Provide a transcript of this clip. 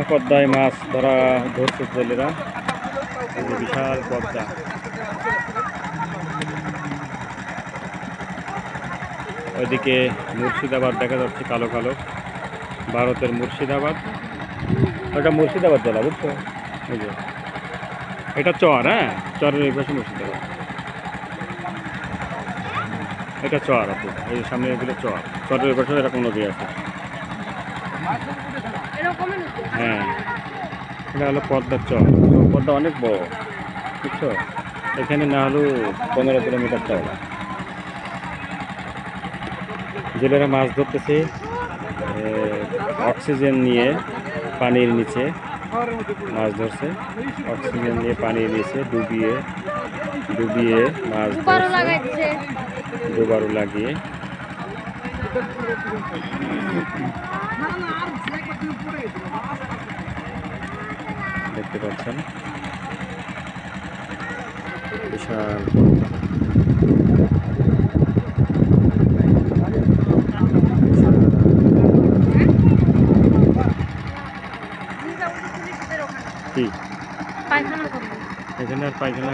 পদ্মায় মাছ ধরছে জেলেরা। এই যে বিশাল পদ্মা। ওইদিকে মুর্শিদাবাদ দেখা যাচ্ছে কালো কালো, ভারতের মুর্শিদাবাদ। ওটা মুর্শিদাবাদ জেলা, বুঝছো? এই যে এটা চর, হ্যাঁ, চরের এই পাশে মুর্শিদাবাদ। এটা চর আছে, এই সামনে এগুলো চর, চরের পাশে এরকম নদী আছে। হ্যাঁ, এটা হলো পদ্মার চর। পদ্মা অনেক বড়, বুঝছো? এখানে না হলেও 15 কিলোমিটার চওড়া। জেলেরা মাছ ধরতেছে অক্সিজেন নিয়ে পানির নিচে মাছ ধরছে। অক্সিজেন নিয়ে পানির নিচে ডুবিয়ে ডুবিয়ে মাছ ধরছে, দুবারও লাগিয়ে। দেখতে পাচ্ছেন বিশাল কি এখানে আর পায়খানা